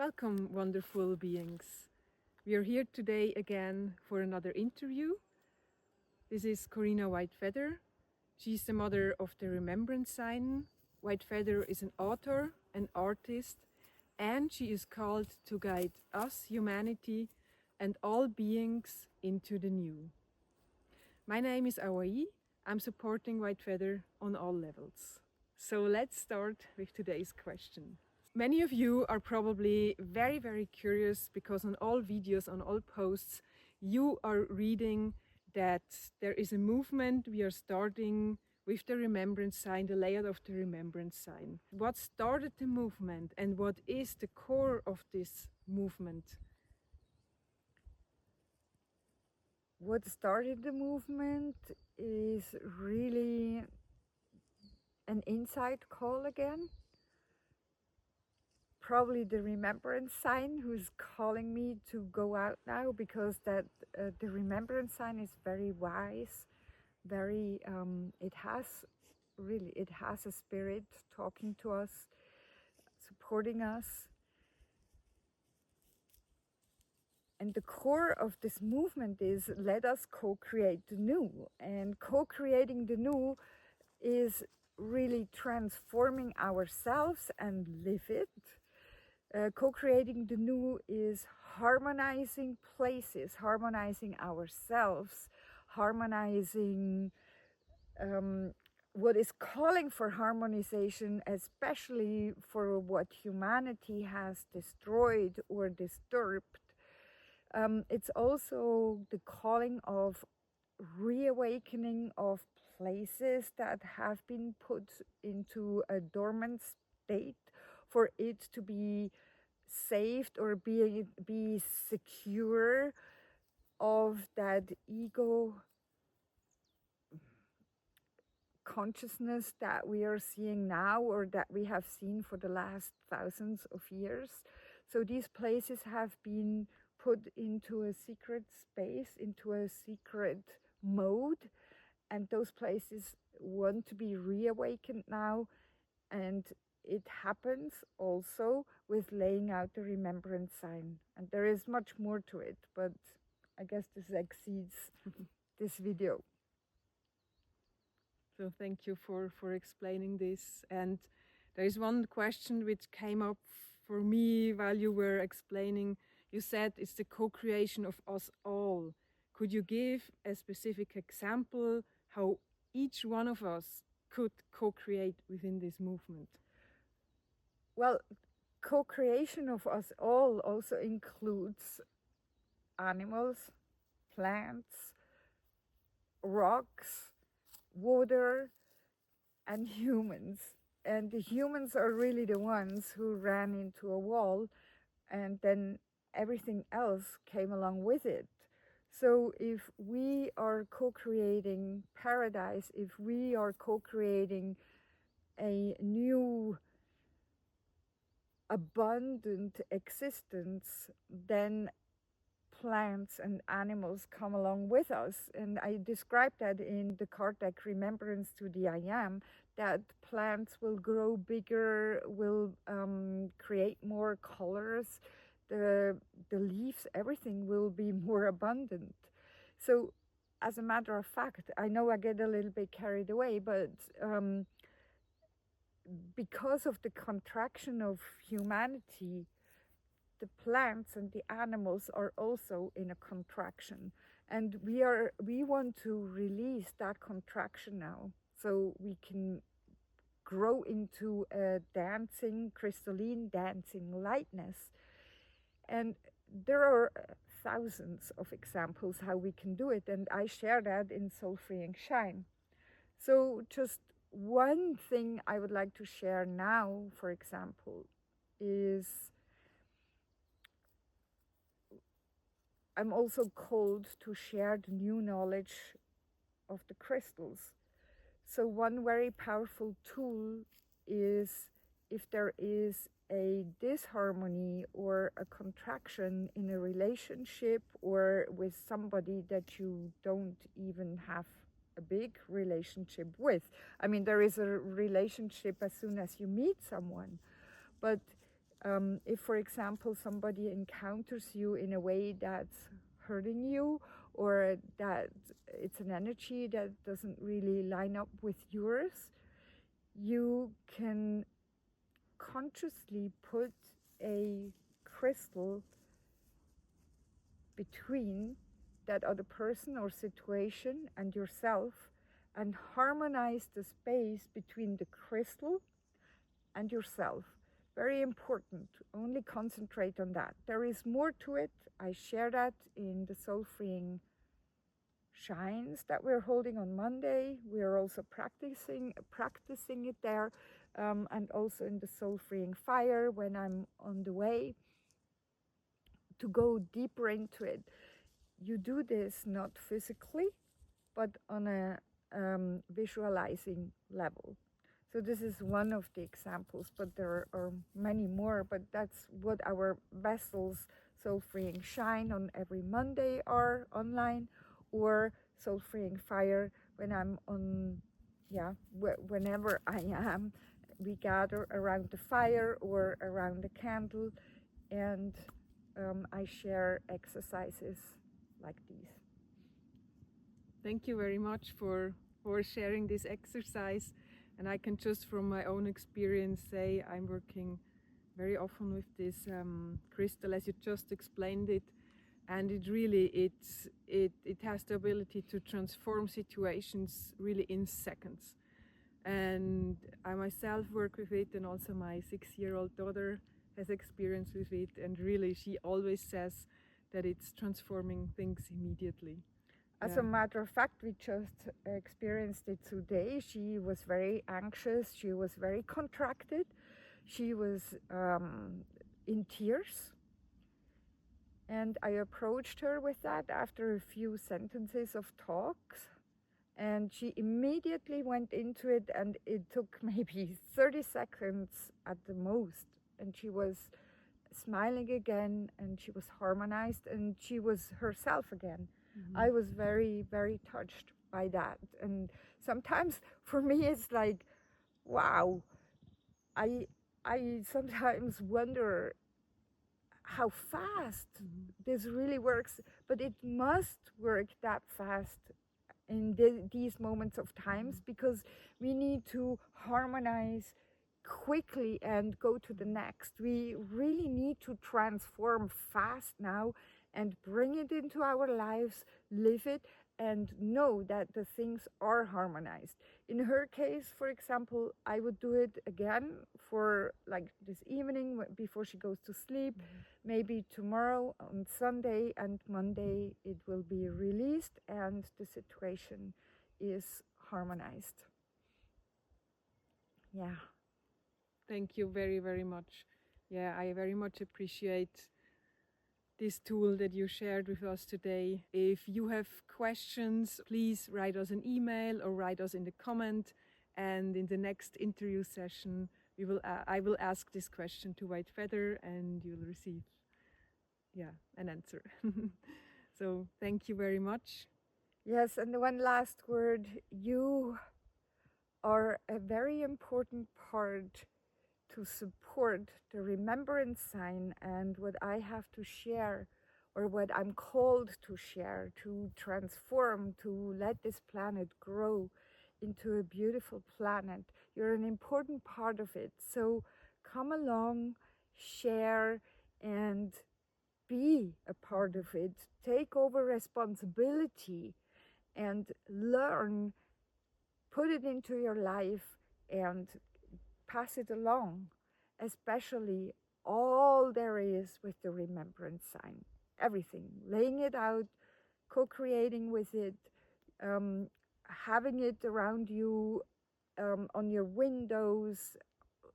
Welcome, wonderful beings. We are here today again for another interview. This is Corina White Feather. She's the mother of the Remembrance Sign. White Feather is an author, an artist, and she is called to guide us, humanity, and all beings into the new. My name is Awai. I'm supporting White Feather on all levels. So let's start with today's question. Many of you are probably very, very curious because on all videos, on all posts, you are reading that there is a movement we are starting with the Remembrance Sign, the layout of the Remembrance Sign. What started the movement and what is the core of this movement? What started the movement is really an inside call again. Probably the Remembrance Sign who's calling me to go out now, because the Remembrance Sign is very wise, very it has a spirit talking to us, supporting us. And the core of this movement is, let us co-create the new. And co-creating the new is really transforming ourselves and live it. Co-creating the new is harmonizing places, harmonizing ourselves, harmonizing what is calling for harmonization, especially for what humanity has destroyed or disturbed. It's also the calling of reawakening of places that have been put into a dormant state, for it to be saved or be secure of that ego consciousness that we are seeing now, or that we have seen for the last thousands of years. So these places have been put into a secret space, into a secret mode, and those places want to be reawakened now. And it happens also with laying out the Remembrance Sign. And there is much more to it, but I guess this exceeds this video. So thank you for explaining this. And there is one question which came up for me while you were explaining. You said it's the co-creation of us all. Could you give a specific example how each one of us could co-create within this movement? Well, co-creation of us all also includes animals, plants, rocks, water, and humans. And the humans are really the ones who ran into a wall, and then everything else came along with it. So if we are co-creating paradise, if we are co-creating a new abundant existence, then plants and animals come along with us. And I described that in the CardDeck Remembrance to the I Am, that plants will grow bigger, will create more colors, the leaves, everything will be more abundant. So as a matter of fact, I know I get a little bit carried away, but because of the contraction of humanity, the plants and the animals are also in a contraction, and we want to release that contraction now, so we can grow into a dancing, crystalline dancing lightness. And there are thousands of examples how we can do it, and I share that in SoulFreeingShine. So just one thing I would like to share now, for example, is I'm also called to share the new knowledge of the crystals. So one very powerful tool is, if there is a disharmony or a contraction in a relationship or with somebody that you don't even have a big relationship with. I mean, there is a relationship as soon as you meet someone, but If, for example, somebody encounters you in a way that's hurting you, or that it's an energy that doesn't really line up with yours, you can consciously put a crystal between that other person or situation and yourself, and harmonize the space between the crystal and yourself. Very important. Only concentrate on that. There is more to it. I share that in the Soul Freeing Shines that we're holding on Monday. We are also practicing it there, and also in the Soul Freeing Fire when I'm on the way to go deeper into it. You do this not physically, but on a visualizing level. So this is one of the examples, but there are many more. But that's what our vessels, Soul Freeing Shine on every Monday, are online, or Soul Freeing Fire when I'm on, whenever I am. We gather around the fire or around the candle, and I share exercises like these. Thank you very much for sharing this exercise. And I can just from my own experience say I'm working very often with this crystal as you just explained it. And it really, it has the ability to transform situations really in seconds. And I myself work with it, and also my 6-year-old daughter has experience with it. And really, she always says that it's transforming things immediately. As a matter of fact, we just experienced it today. She was very anxious. She was very contracted. She was in tears. And I approached her with that after a few sentences of talks. And she immediately went into it, and it took maybe 30 seconds at the most. And she was smiling again, and she was harmonized, and she was herself again. Mm-hmm. I was very, very touched by that. And sometimes for me it's like, wow, I sometimes wonder how fast this really works, but it must work that fast in these moments of times, because we need to harmonize quickly and go to the next. We really need to transform fast now and bring it into our lives, live it, and know that the things are harmonized. In her case, for example, I would do it again for like this evening before she goes to sleep, maybe tomorrow on Sunday, and Monday it will be released and the situation is harmonized. Yeah. Thank you very, very much. Yeah, I very much appreciate this tool that you shared with us today. If you have questions, please write us an email or write us in the comment. And in the next interview session, I will ask this question to White Feather, and you'll receive, an answer. So thank you very much. Yes, and one last word. You are a very important part to support the Remembrance Sign and what I have to share, or what I'm called to share, to transform, to let this planet grow into a beautiful planet. You're an important part of it. So come along, share, and be a part of it. Take over responsibility and learn, put it into your life, and pass it along, especially all there is with the Remembrance Sign. Everything, laying it out, co-creating with it, having it around you, on your windows,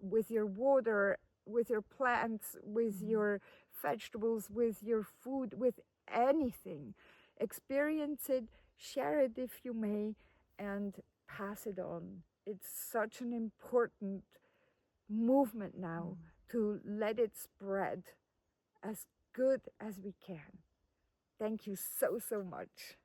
with your water, with your plants, with your vegetables, with your food, with anything. Experience it, share it if you may, and pass it on. It's such an important movement now to let it spread as good as we can. Thank you so, so much.